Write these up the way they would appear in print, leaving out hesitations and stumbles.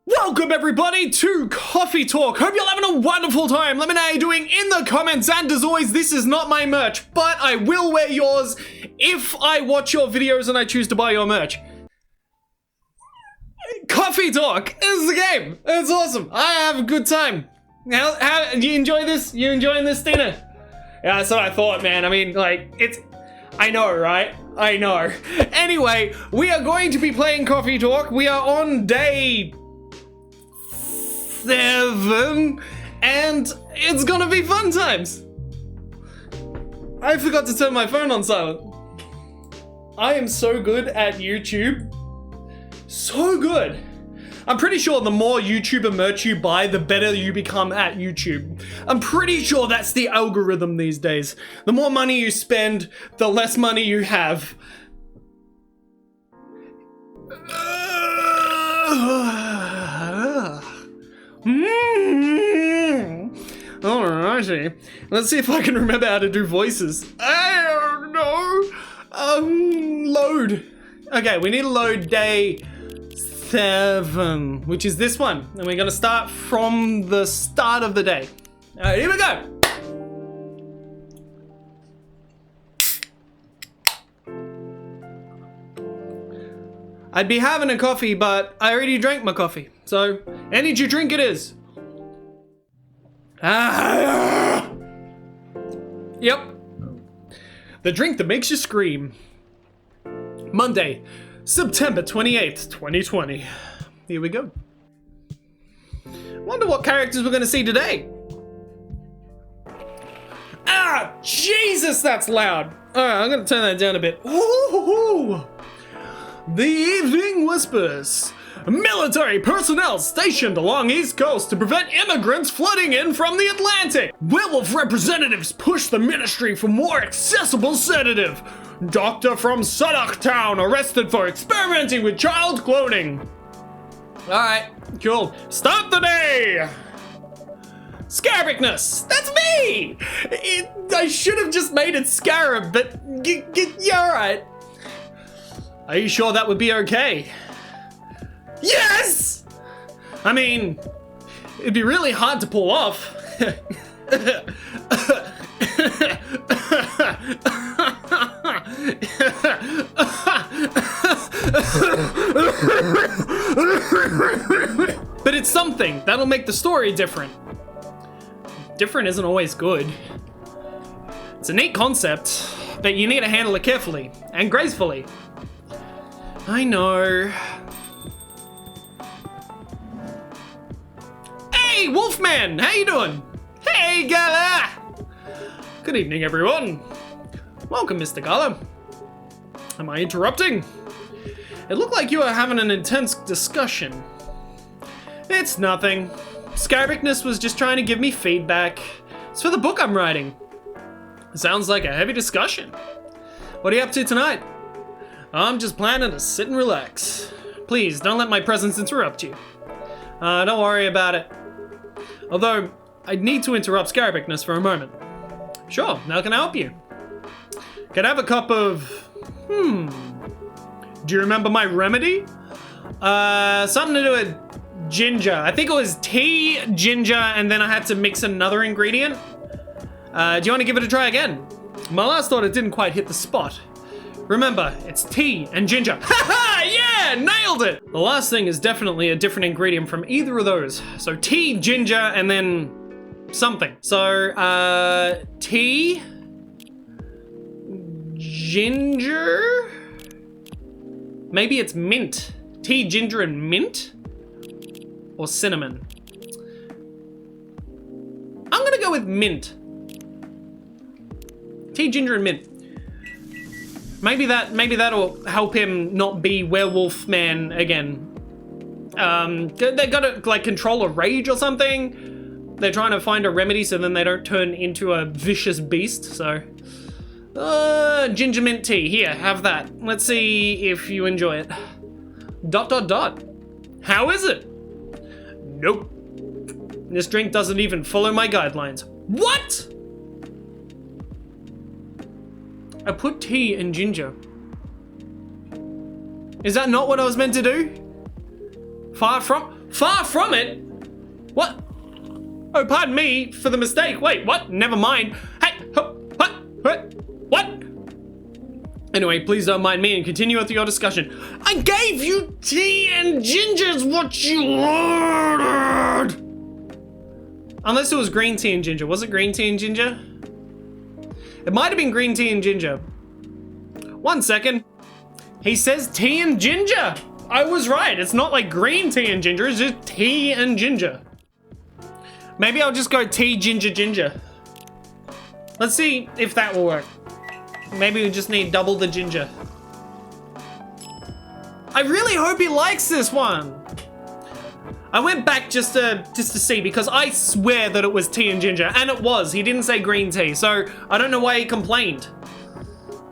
Welcome everybody to Coffee Talk. Hope you're having a wonderful time. Let me know how you're doing in the comments, and as always, this is not my merch, but I will wear yours if I watch your videos and I choose to buy your merch. Coffee Talk is the game. It's awesome. I have a good time. How do you enjoy this? You enjoying this, Tina? Yeah, that's what I thought, man. I mean, like, I know, right? I know. Anyway, we are going to be playing Coffee Talk. We are on day 7, and it's gonna be fun times. I forgot to turn my phone on silent. I am so good at YouTube. So good. I'm pretty sure the more YouTuber merch you buy, the better you become at YouTube. I'm pretty sure that's the algorithm these days. The more money you spend, the less money you have. Alrighty. Let's see if I can remember how to do voices. I don't know. Load. Okay, we need to load day 7, which is this one. And we're gonna start from the start of the day. Alright, here we go. I'd be having a coffee, but I already drank my coffee. So, energy drink it is. Yep. The drink that makes you scream. Monday, September 28th, 2020. Here we go. Wonder what characters we're gonna see today. Ah, Jesus, that's loud. Alright, I'm gonna turn that down a bit. Ooh. The Evening Whispers. Military personnel stationed along East Coast to prevent immigrants flooding in from the Atlantic. Werewolf representatives push the ministry for more accessible sedative. Doctor from Suddock Town arrested for experimenting with child cloning. Alright, cool. Start the day! Scarabicness! That's me! I should have just made it Scarab, but yeah, alright. Are you sure that would be okay? Yes! I mean, it'd be really hard to pull off. But it's something that'll make the story different. Different isn't always good. It's a neat concept, but you need to handle it carefully and gracefully. I know. Hey, Wolfman, how you doing? Hey, Gala! Good evening, everyone. Welcome, Mr. Gala. Am I interrupting? It looked like you were having an intense discussion. It's nothing. Scarabicness was just trying to give me feedback. It's for the book I'm writing. Sounds like a heavy discussion. What are you up to tonight? I'm just planning to sit and relax. Please, don't let my presence interrupt you. Don't worry about it. Although, I need to interrupt Scarabicness for a moment. Sure, how can I help you? Can I have a cup of... Do you remember my remedy? Something to do with ginger. I think it was tea, ginger, and then I had to mix another ingredient. Do you want to give it a try again? My last thought, it didn't quite hit the spot. Remember, it's tea and ginger. Haha, yeah, nailed it! The last thing is definitely a different ingredient from either of those. So tea, ginger, and then something. So, tea, ginger? Maybe it's mint. Tea, ginger, and mint? Or cinnamon? I'm gonna go with mint. Tea, ginger, and mint. Maybe that'll help him not be werewolf man again. They gotta like control a rage or something. They're trying to find a remedy so then they don't turn into a vicious beast, so. Ginger mint tea, here, have that. Let's see if you enjoy it. ... How is it? Nope. This drink doesn't even follow my guidelines. What? I put tea and ginger. Is that not what I was meant to do? Far from it? What? Oh, pardon me for the mistake. Wait, what? Never mind. Hey, what? Anyway, please don't mind me and continue with your discussion. I gave you tea and ginger's what you ordered. Unless it was green tea and ginger. Was it green tea and ginger? It might have been green tea and ginger. 1 second. He says tea and ginger. I was right. It's not like green tea and ginger. It's just tea and ginger. Maybe I'll just go tea, ginger, ginger. Let's see if that will work. Maybe we just need double the ginger. I really hope he likes this one. I went back just to see because I swear that it was tea and ginger, and it was. He didn't say green tea, so I don't know why he complained.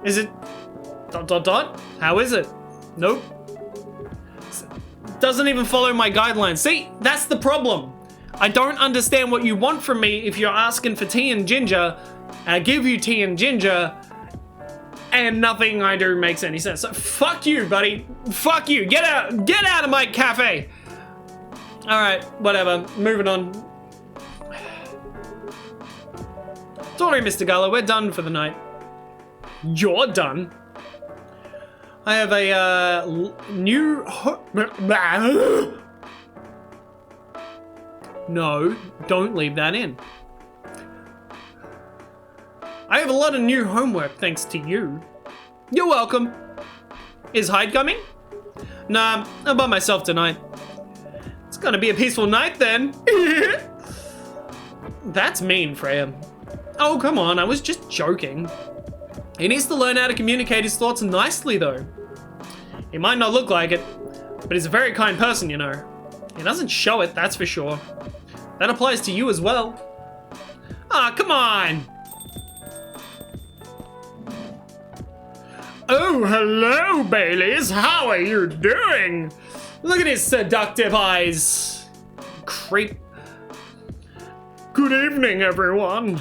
Is it ... How is it? Nope. Doesn't even follow my guidelines. See, that's the problem. I don't understand what you want from me if you're asking for tea and ginger, and I give you tea and ginger, and nothing I do makes any sense. So fuck you, buddy. Fuck you. Get out of my cafe. All right, whatever. Moving on. Sorry, Mr. Gala, we're done for the night. You're done? I have a new... No, don't leave that in. I have a lot of new homework thanks to you. You're welcome. Is Hyde coming? Nah, I'm by myself tonight. It's gonna be a peaceful night then. That's mean, Freya. Oh, come on, I was just joking. He needs to learn how to communicate his thoughts nicely, though. He might not look like it, but he's a very kind person, you know. He doesn't show it, that's for sure. That applies to you as well. Ah, come on! Oh, hello, Baileys. How are you doing? Look at his seductive eyes. Creep. Good evening, everyone.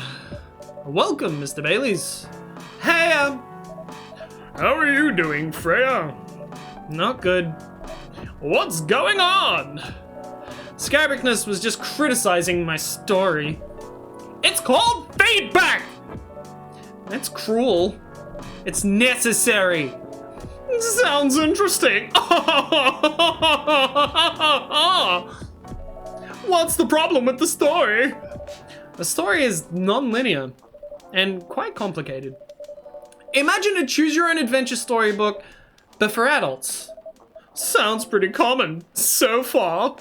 Welcome, Mr. Baileys. Hey, how are you doing, Freya? Not good. What's going on? Scarabicness was just criticizing my story. It's called feedback! That's cruel. It's necessary. Sounds interesting. What's the problem with the story? The story is non-linear and quite complicated. Imagine a choose-your-own-adventure storybook, but for adults. Sounds pretty common so far.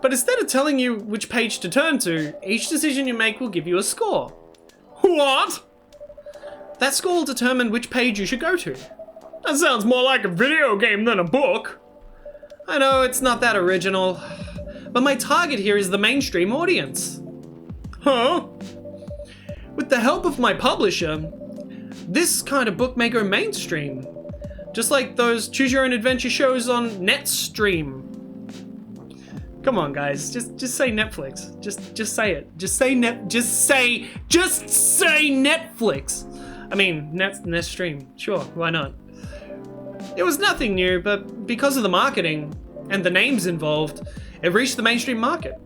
But instead of telling you which page to turn to, each decision you make will give you a score. What? That score will determine which page you should go to. That sounds more like a video game than a book. I know, it's not that original. But my target here is the mainstream audience. Huh? With the help of my publisher, this kind of book may go mainstream. Just like those choose-your-own-adventure shows on Netstream. Come on, guys, just say Netflix. Just say it. Just say Netflix. I mean, Netstream. Sure, why not? It was nothing new, but because of the marketing and the names involved, it reached the mainstream market.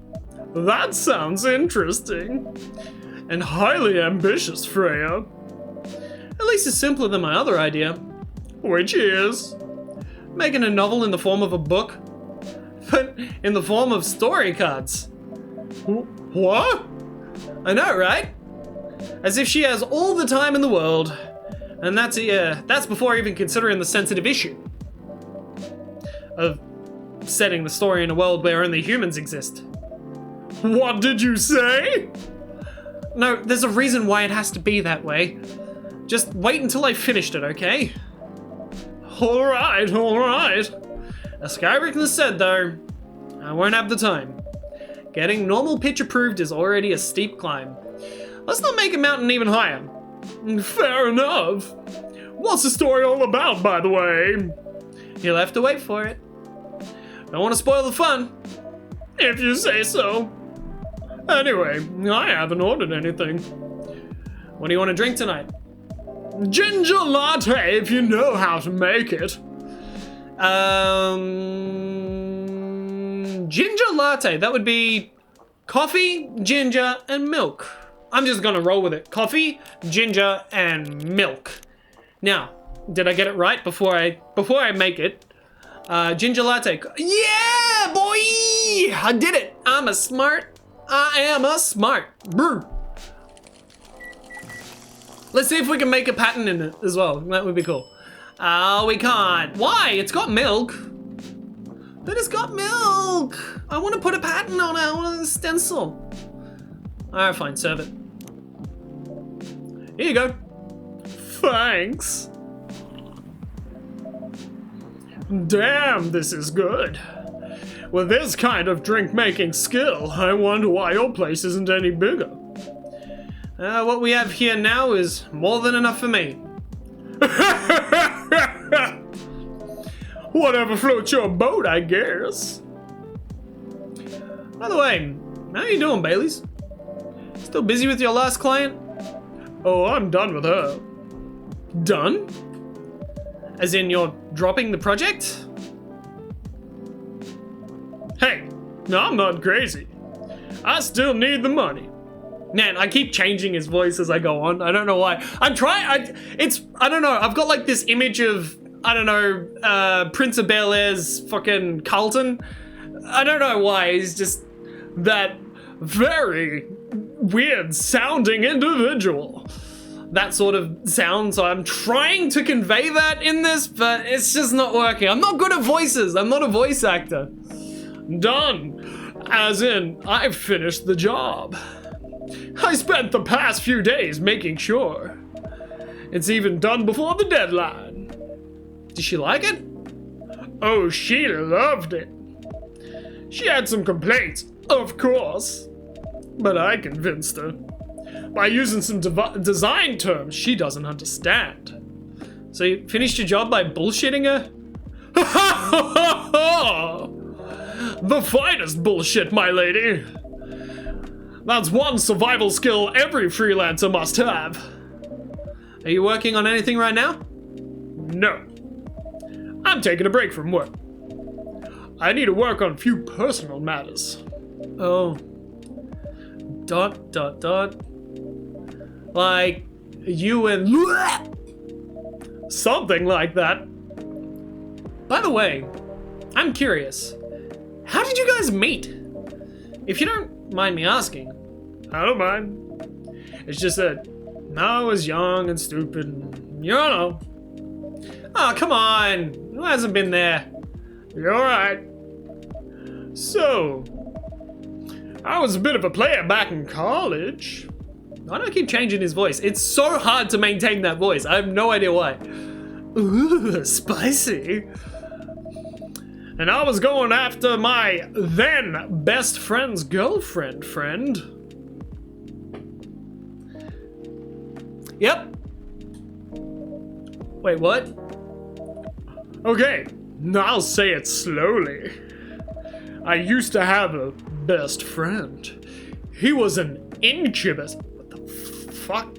That sounds interesting. And highly ambitious, Freya. At least it's simpler than my other idea. Which is? Making a novel in the form of a book, but in the form of story cards. What? I know, right? As if she has all the time in the world. And that's before even considering the sensitive issue of setting the story in a world where only humans exist. What did you say? No, there's a reason why it has to be that way. Just wait until I finished it, okay? Alright. As Scarabic said though, I won't have the time. Getting normal pitch approved is already a steep climb. Let's not make a mountain even higher. Fair enough. What's the story all about, by the way? You'll have to wait for it. Don't want to spoil the fun. If you say so. Anyway, I haven't ordered anything. What do you want to drink tonight? Ginger latte, if you know how to make it. Ginger latte, that would be coffee, ginger, and milk. I'm just gonna roll with it. Coffee, ginger, and milk. Now, did I get it right before I make it? Ginger latte. Yeah, boy! I did it. I am a smart. Brr. Let's see if we can make a pattern in it as well. That would be cool. Oh, we can't. Why? It's got milk. But it's got milk. I want to put a pattern on it. I want a stencil. Alright, fine. Serve it. Here you go. Thanks. Damn, this is good. With this kind of drink-making skill, I wonder why your place isn't any bigger. What we have here now is more than enough for me. Whatever floats your boat, I guess. By the way, how you doing, Baileys? Still busy with your last client? Oh, I'm done with her. Done? As in you're dropping the project? Hey, no, I'm not crazy. I still need the money. Man, I keep changing his voice as I go on. I don't know why. I don't know. I've got like this image of, I don't know, Prince of Bel-Air's fucking Carlton. I don't know why. He's just that very weird sounding individual. That sort of sound, so I'm trying to convey that in this, but it's just not working. I'm not good at voices. I'm not a voice actor. Done. As in, I've finished the job. I spent the past few days making sure. It's even done before the deadline. Did she like it? Oh, she loved it. She had some complaints, of course, but I convinced her. By using some design terms she doesn't understand. So you finished your job by bullshitting her? The finest bullshit, my lady. That's one survival skill every freelancer must have. Are you working on anything right now? No. I'm taking a break from work. I need to work on a few personal matters. Oh. ... Like, you and... Something like that. By the way, I'm curious. How did you guys meet? If you don't mind me asking. I don't mind. It's just that I was young and stupid and, you know. Oh, come on. Who hasn't been there? You're right. So, I was a bit of a player back in college. Why do I keep changing his voice? It's so hard to maintain that voice. I have no idea why. Ooh, spicy. And I was going after my then best friend's girlfriend friend. Yep. Wait, what? Okay, I'll say it slowly. I used to have a best friend. He was an incubus. Fuck.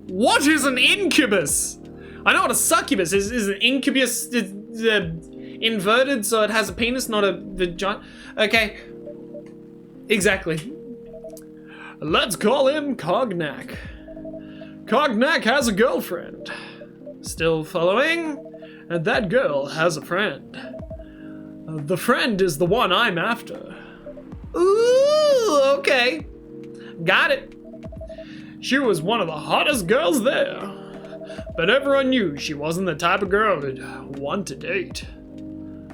What is an incubus? I know what a succubus is. Is an incubus inverted so it has a penis, not a vagina? Okay. Exactly. Let's call him Cognac. Cognac has a girlfriend. Still following? And that girl has a friend. The friend is the one I'm after. Ooh, okay. Got it. She was one of the hottest girls there, but everyone knew she wasn't the type of girl who'd want to date.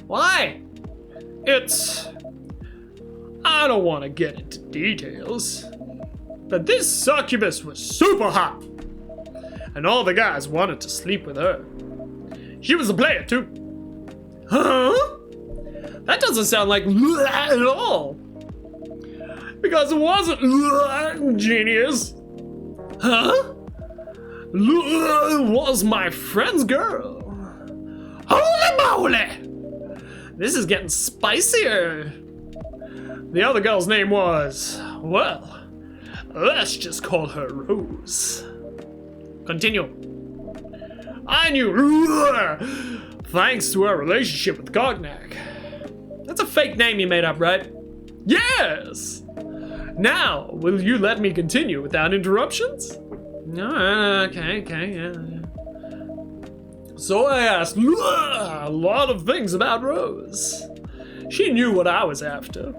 Why? I don't want to get into details, but this succubus was super hot, and all the guys wanted to sleep with her. She was a player too. Huh? That doesn't sound like at all. Because it wasn't genius. Huh? Was my friend's girl. Holy moly! This is getting spicier. The other girl's name was, well, let's just call her Rose. Continue. I knew, thanks to her relationship with Cognac. That's a fake name you made up, right? Yes! Now, will you let me continue without interruptions? Okay, yeah. So I asked a lot of things about Rose. She knew what I was after.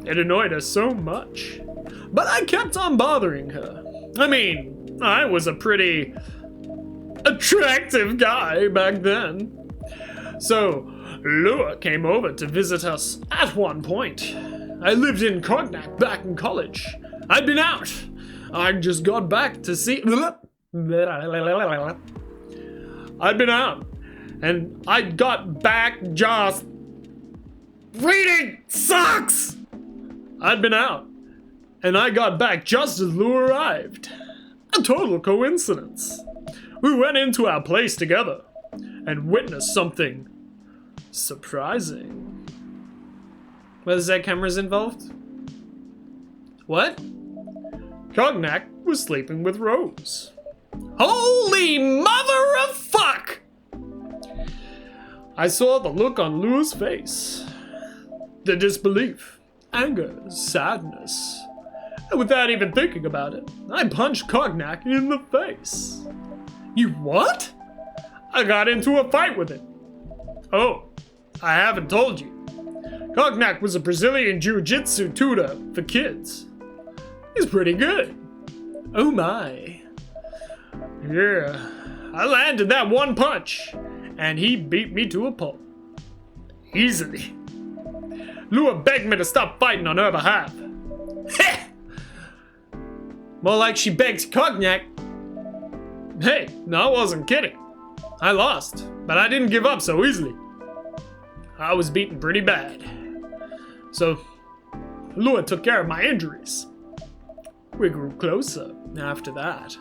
It annoyed her so much. But I kept on bothering her. I mean, I was a pretty attractive guy back then. So, Lua came over to visit us at one point. I lived in Cognac back in college. I'd been out. I just got back to see... I'd been out. And I got back just... Reading sucks! I'd been out. And I got back just as Lou arrived. A total coincidence. We went into our place together and witnessed something surprising. Was there cameras involved? What? Cognac was sleeping with Rose. Holy mother of fuck! I saw the look on Lou's face. The disbelief, anger, sadness. And without even thinking about it, I punched Cognac in the face. You what? I got into a fight with him. Oh, I haven't told you. Cognac was a Brazilian jiu-jitsu tutor for kids. He's pretty good. Oh my. Yeah, I landed that one punch, and he beat me to a pulp. Easily. Lua begged me to stop fighting on her behalf. Heh! More like she begged Cognac. Hey, no, I wasn't kidding. I lost, but I didn't give up so easily. I was beaten pretty bad. So, Lua took care of my injuries. We grew closer after that.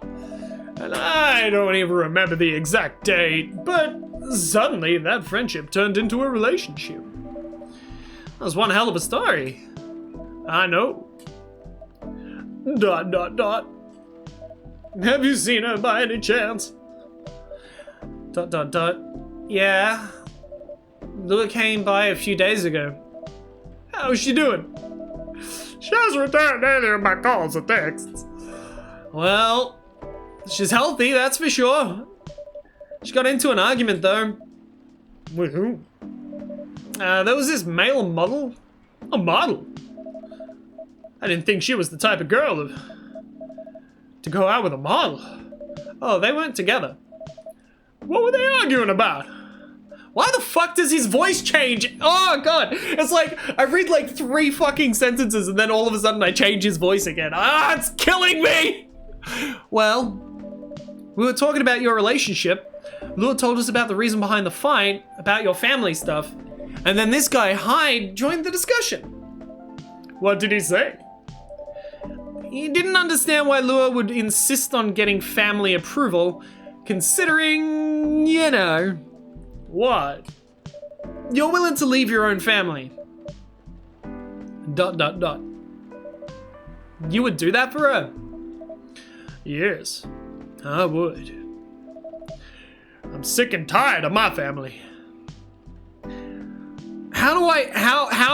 And I don't even remember the exact date, but suddenly that friendship turned into a relationship. That was one hell of a story. I know. ... Have you seen her by any chance? ... Yeah. Lua came by a few days ago. How's she doing? She has returned any of my calls or texts. Well, she's healthy, that's for sure. She got into an argument though. With who? There was this male model. A model? I didn't think she was the type of girl to go out with a model. Oh, they weren't together. What were they arguing about? Why the fuck does his voice change? Oh god, it's like, I read like 3 fucking sentences and then all of a sudden I change his voice again. Ah, it's killing me! Well, we were talking about your relationship. Lua told us about the reason behind the fight, about your family stuff. And then this guy, Hyde, joined the discussion. What did he say? He didn't understand why Lua would insist on getting family approval, considering, you know... What? You're willing to leave your own family. ... You would do that for her? Yes, I would. I'm sick and tired of my family. How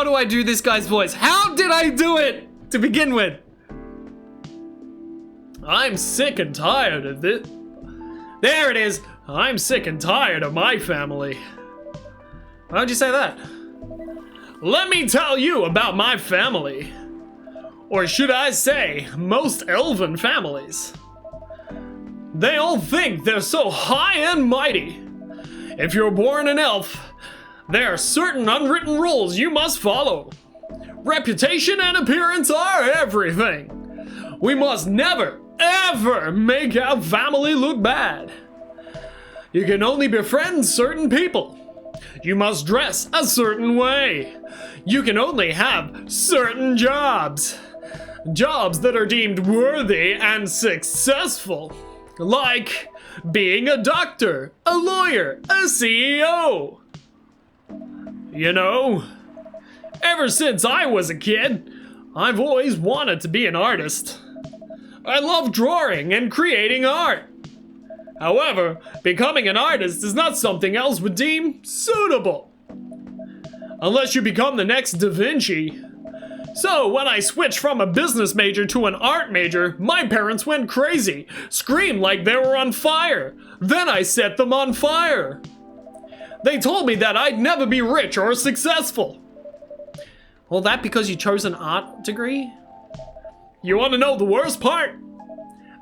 do I do this guy's voice? How did I do it to begin with? I'm sick and tired of this. There it is. I'm sick and tired of my family. Why'd you say that? Let me tell you about my family. Or should I say, most elven families. They all think they're so high and mighty. If you're born an elf, there are certain unwritten rules you must follow. Reputation and appearance are everything. We must never, ever make our family look bad. You can only befriend certain people. You must dress a certain way. You can only have certain jobs. Jobs that are deemed worthy and successful. Like being a doctor, a lawyer, a CEO. You know, ever since I was a kid, I've always wanted to be an artist. I love drawing and creating art. However, becoming an artist is not something else would deem suitable. Unless you become the next Da Vinci. So when I switched from a business major to an art major, my parents went crazy, screamed like they were on fire. Then I set them on fire. They told me that I'd never be rich or successful. Well, that because you chose an art degree? You want to know the worst part?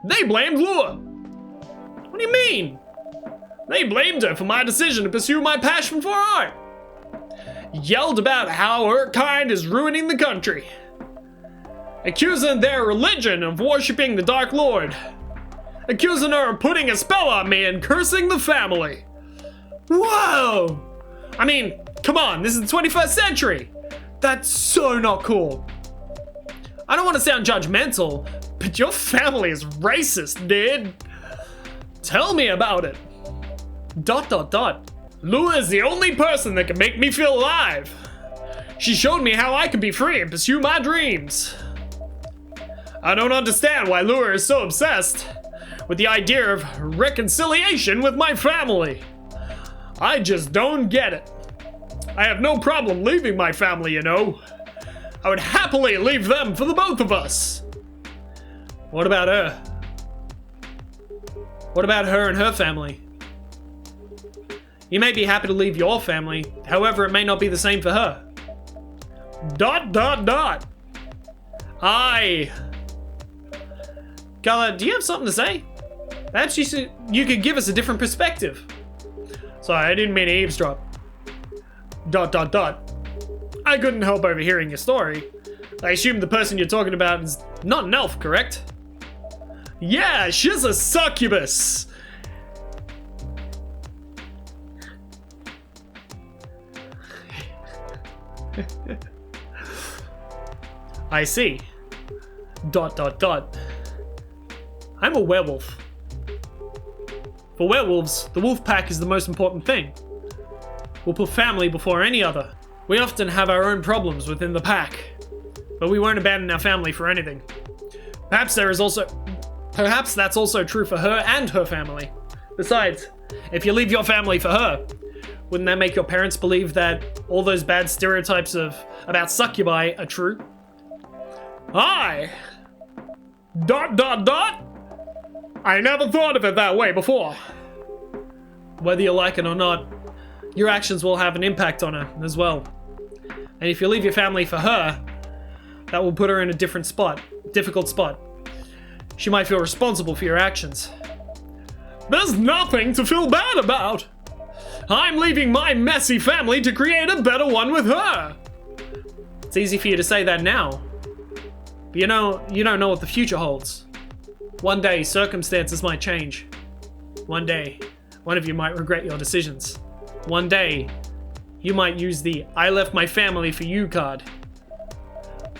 They blamed Lua. What do you mean? They blamed her for my decision to pursue my passion for art. Yelled about how her kind is ruining the country. Accusing their religion of worshipping the Dark Lord. Accusing her of putting a spell on me and cursing the family. Whoa! I mean, come on, this is the 21st century. That's so not cool. I don't want to sound judgmental, but your family is racist, dude. Tell me about it. ... Lua is the only person that can make me feel alive. She showed me how I could be free and pursue my dreams. I don't understand why Lua is so obsessed with the idea of reconciliation with my family. I just don't get it. I have no problem leaving my family, you know. I would happily leave them for the both of us. What about her? What about her and her family? You may be happy to leave your family, however, it may not be the same for her. ... Gala, do you have something to say? Perhaps you could give us a different perspective. Sorry, I didn't mean to eavesdrop. ... I couldn't help overhearing your story. I assume the person you're talking about is not an elf, correct? Yeah, she's a succubus! I see. ... I'm a werewolf. For werewolves, the wolf pack is the most important thing. We'll put family before any other. We often have our own problems within the pack, but we won't abandon our family for anything. Perhaps that's also true for her and her family. Besides, if you leave your family for her, wouldn't that make your parents believe that all those bad stereotypes about succubi are true? Aye. ... I never thought of it that way before. Whether you like it or not, your actions will have an impact on her as well. And if you leave your family for her, that will put her in a difficult spot. She might feel responsible for your actions. There's nothing to feel bad about. I'm leaving my messy family to create a better one with her. It's easy for you to say that now. But you don't know what the future holds. One day, circumstances might change. One day, one of you might regret your decisions. One day, you might use the I left my family for you card.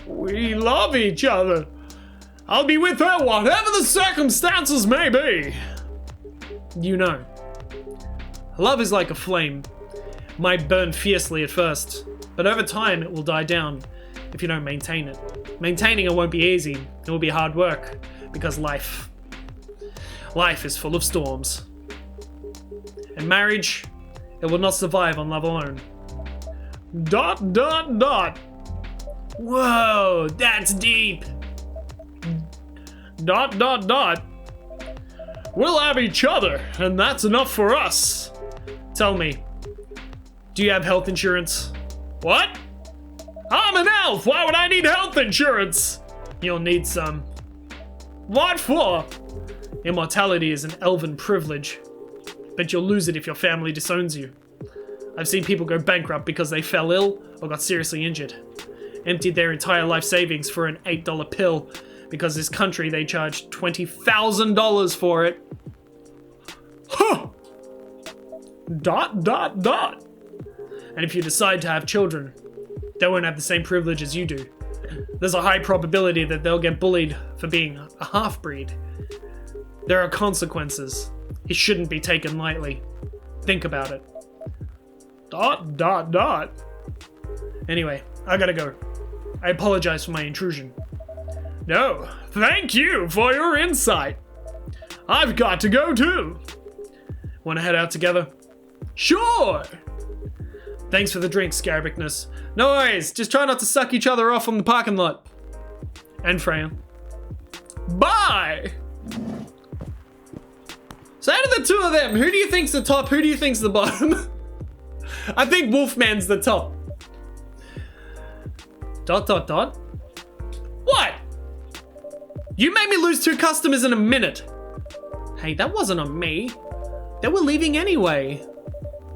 We love each other. I'll be with her whatever the circumstances may be. You know, love is like a flame. It might burn fiercely at first, but over time it will die down if you don't maintain it. Maintaining it won't be easy. It will be hard work because life is full of storms. And marriage, it will not survive on love alone. ... Whoa, that's deep. ... We'll have each other, and that's enough for us. Tell me, do you have health insurance? What? I'm an elf! Why would I need health insurance? You'll need some. What for? Immortality is an elven privilege, but you'll lose it if your family disowns you. I've seen people go bankrupt because they fell ill or got seriously injured. Emptied their entire life savings for an $8 pill because this country they charge $20,000 for it. Huh! ... And if you decide to have children, they won't have the same privilege as you do. There's a high probability that they'll get bullied for being a half-breed. There are consequences. It shouldn't be taken lightly. Think about it. ... Anyway, I gotta go. I apologize for my intrusion. No, thank you for your insight. I've got to go too. Wanna head out together? Sure! Thanks for the drink, Scarabicness. No worries, just try not to suck each other off on the parking lot. And Freya. Bye! So out of the two of them, who do you think's the top, who do you think's the bottom? I think Wolfman's the top. ... What? You made me lose 2 customers in a minute. Hey, that wasn't on me. They were leaving anyway.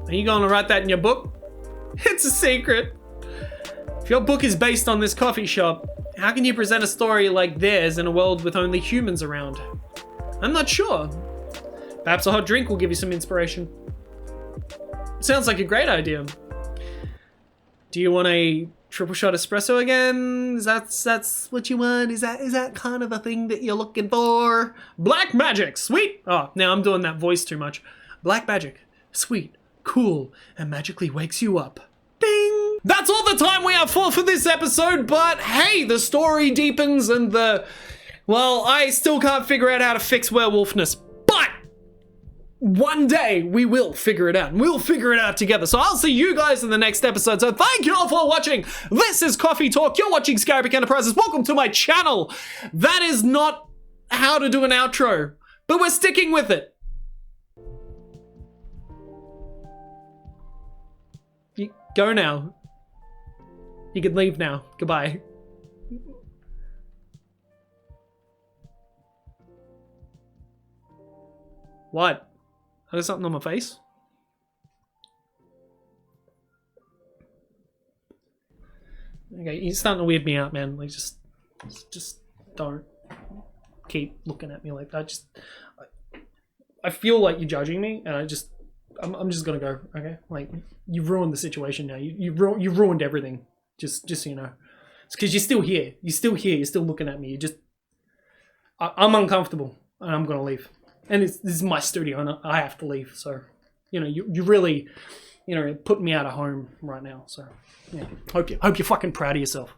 Are you going to write that in your book? It's a secret. If your book is based on this coffee shop, how can you present a story like theirs in a world with only humans around? I'm not sure. Perhaps a hot drink will give you some inspiration. Sounds like a great idea. Do you want a triple shot espresso again? That's what you want? Is that kind of the thing that you're looking for? Black magic, sweet. Oh, now I'm doing that voice too much. Black magic, sweet, cool, and magically wakes you up. Ding! That's all the time we have for this episode, but hey, the story deepens and well, I still can't figure out how to fix werewolfness, but one day we will figure it out, and we'll figure it out together. So I'll see you guys in the next episode. So thank you all for watching. This is Coffee Talk. You're watching Scarabic Enterprises. Welcome to my channel. That is not how to do an outro, but we're sticking with it. You go now. You can leave now. Goodbye. What? There's something on my face? Okay, you're starting to weird me out, man. Like, just don't keep looking at me like that. I feel like you're judging me, and I'm just gonna go. Okay, like you've ruined the situation now. You ruined everything. Just so you know, it's because you're still here. You're still here. You're still looking at me. I'm uncomfortable, and I'm gonna leave. And this is my studio, and I have to leave. So, you know, you really, put me out of home right now. So, yeah, hope you're fucking proud of yourself.